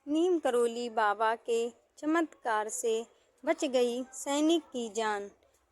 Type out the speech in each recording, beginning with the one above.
नीम करोली बाबा के चमत्कार से बच गई सैनिक की जान।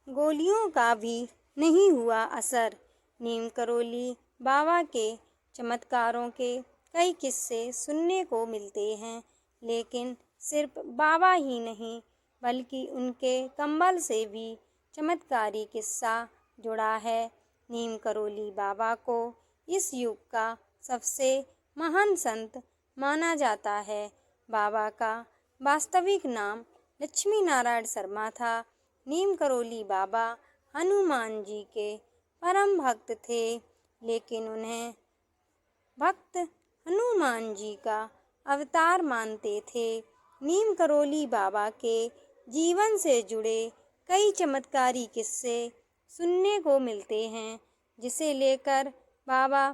गोलियों का भी नहीं हुआ असर। नीम करोली बाबा के चमत्कारों के कई किस्से सुनने को मिलते हैं, लेकिन सिर्फ बाबा ही नहीं बल्कि उनके कंबल से भी चमत्कारी किस्सा जुड़ा है। नीम करोली बाबा को इस युग का सबसे महान संत माना जाता है। बाबा का वास्तविक नाम लक्ष्मी नारायण शर्मा था। नीम करोली बाबा हनुमान जी के परम भक्त थे, लेकिन उन्हें भक्त हनुमान जी का अवतार मानते थे। नीम करोली बाबा के जीवन से जुड़े कई चमत्कारी किस्से सुनने को मिलते हैं, जिसे लेकर बाबा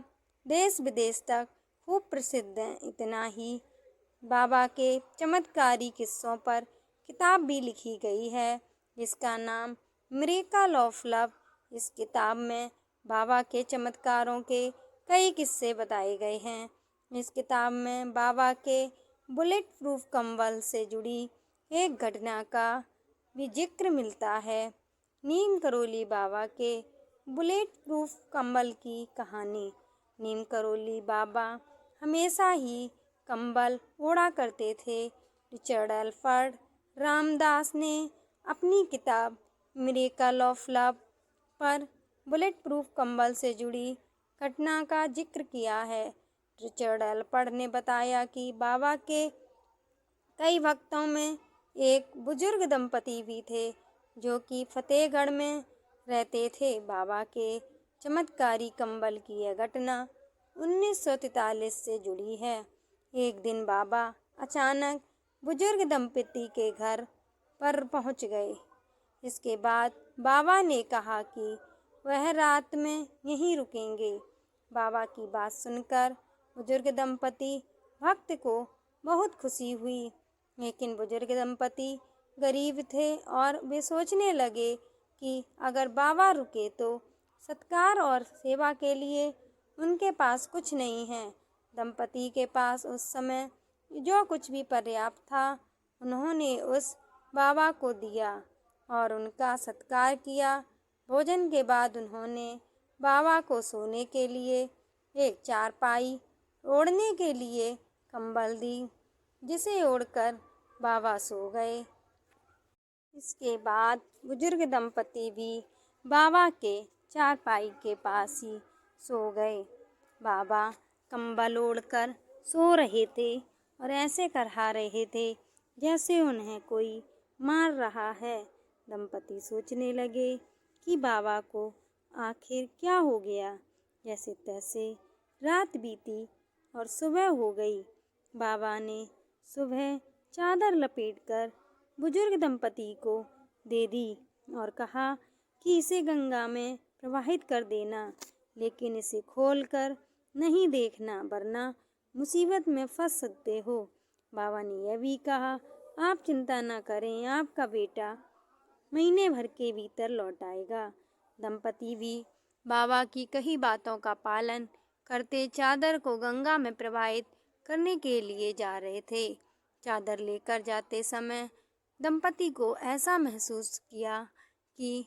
देश विदेश तक खूब प्रसिद्ध हैं। इतना ही बाबा के चमत्कारी किस्सों पर किताब भी लिखी गई है, जिसका नाम मिरेकल ऑफ लव। इस किताब में बाबा के चमत्कारों के कई किस्से बताए गए हैं। इस किताब में बाबा के बुलेट प्रूफ कंबल से जुड़ी एक घटना का भी जिक्र मिलता है। नीम करोली बाबा के बुलेट प्रूफ कंबल की कहानी। नीम करोली बाबा हमेशा ही कंबल ओढ़ा करते थे। रिचर्ड एल्फर्ड रामदास ने अपनी किताब मिरेकल ऑफ लव पर बुलेट प्रूफ कंबल से जुड़ी घटना का जिक्र किया है। रिचर्ड एल्फर्ड ने बताया कि बाबा के कई भक्तों में एक बुजुर्ग दंपति भी थे, जो कि फतेहगढ़ में रहते थे। बाबा के चमत्कारी कंबल की यह घटना 1943 से जुड़ी है। एक दिन बाबा अचानक बुजुर्ग दंपति के घर पर पहुंच गए। इसके बाद बाबा ने कहा कि वह रात में यहीं रुकेंगे। बाबा की बात सुनकर बुजुर्ग दंपति भक्त को बहुत खुशी हुई, लेकिन बुजुर्ग दंपति गरीब थे और वे सोचने लगे कि अगर बाबा रुके तो सत्कार और सेवा के लिए उनके पास कुछ नहीं है। दंपति के पास उस समय जो कुछ भी पर्याप्त था, उन्होंने उस बाबा को दिया और उनका सत्कार किया। भोजन के बाद उन्होंने बाबा को सोने के लिए एक चारपाई, ओढ़ने के लिए कंबल दी, जिसे ओढ़कर बाबा सो गए। इसके बाद बुजुर्ग दंपति भी बाबा के चारपाई के पास ही सो गए। बाबा कंबल ओढ़कर सो रहे थे और ऐसे करहा रहे थे जैसे उन्हें कोई मार रहा है। दंपति सोचने लगे कि बाबा को आखिर क्या हो गया। जैसे तैसे रात बीती और सुबह हो गई। बाबा ने सुबह चादर लपेटकर बुजुर्ग दंपति को दे दी और कहा कि इसे गंगा में प्रवाहित कर देना, लेकिन इसे खोलकर नहीं देखना, वरना मुसीबत में फंस सकते हो। बाबा ने यह भी कहा, आप चिंता न करें, आपका बेटा महीने भर के भीतर लौट आएगा। दंपति भी बाबा की कही बातों का पालन करते चादर को गंगा में प्रवाहित करने के लिए जा रहे थे। चादर लेकर जाते समय दंपति को ऐसा महसूस किया कि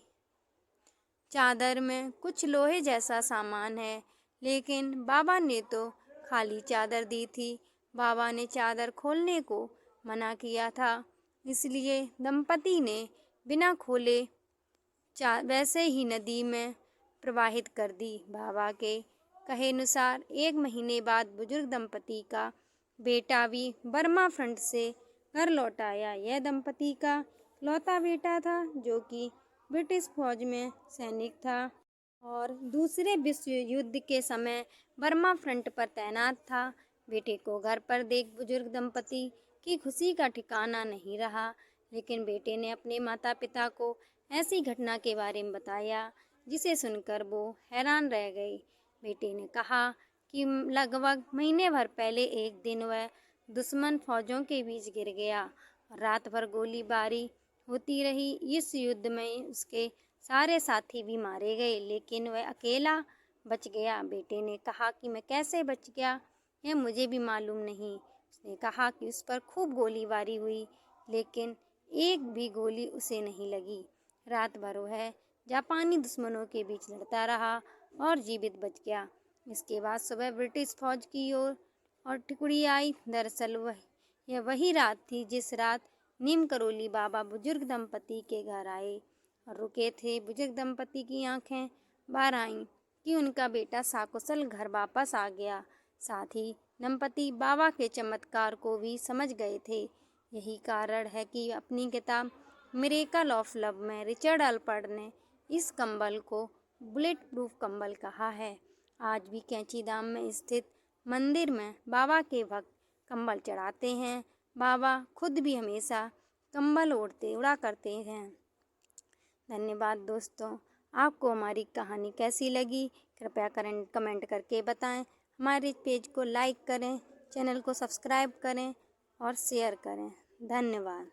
चादर में कुछ लोहे जैसा सामान है, लेकिन बाबा ने तो खाली चादर दी थी। बाबा ने चादर खोलने को मना किया था, इसलिए दंपति ने बिना खोले वैसे ही नदी में प्रवाहित कर दी। बाबा के कहे अनुसार 1 महीने बाद बुजुर्ग दंपति का बेटा भी बर्मा फ्रंट से घर लौट आया। यह दंपति का लौता बेटा था, जो कि ब्रिटिश फौज में सैनिक था और दूसरे विश्व युद्ध के समय बर्मा फ्रंट पर तैनात था। बेटे को घर पर देख बुजुर्ग दंपति की खुशी का ठिकाना नहीं रहा, लेकिन बेटे ने अपने माता पिता को ऐसी घटना के बारे में बताया, जिसे सुनकर वो हैरान रह गए। बेटे ने कहा कि लगभग महीने भर पहले एक दिन वह दुश्मन फौजों के बीच गिर गया और रात भर गोलीबारी होती रही। इस युद्ध में उसके सारे साथी भी मारे गए, लेकिन वह अकेला बच गया। बेटे ने कहा कि मैं कैसे बच गया, यह मुझे भी मालूम नहीं। उसने कहा कि उस पर खूब गोलीबारी हुई, लेकिन एक भी गोली उसे नहीं लगी। रात भर वह जापानी दुश्मनों के बीच लड़ता रहा और जीवित बच गया। इसके बाद सुबह ब्रिटिश फौज की ओर और टुकड़ी आई। दरअसल यह वही रात थी जिस रात नीम करोली बाबा बुजुर्ग दंपति के घर आए और रुके थे। बुजुर्ग दंपति की आंखें बाहर आईं कि उनका बेटा सकुशल घर वापस आ गया। साथ ही दंपति बाबा के चमत्कार को भी समझ गए थे। यही कारण है कि अपनी किताब मिरेकल ऑफ लव में रिचर्ड अल्पर्ट ने इस कंबल को बुलेट प्रूफ कंबल कहा है। आज भी कैंचीधाम में स्थित मंदिर में बाबा के भक्त कंबल चढ़ाते हैं। बाबा खुद भी हमेशा कंबल उड़ा करते हैं। धन्यवाद दोस्तों। आपको हमारी कहानी कैसी लगी कृपया कमेंट करके बताएं। हमारे पेज को लाइक करें, चैनल को सब्सक्राइब करें और शेयर करें। धन्यवाद।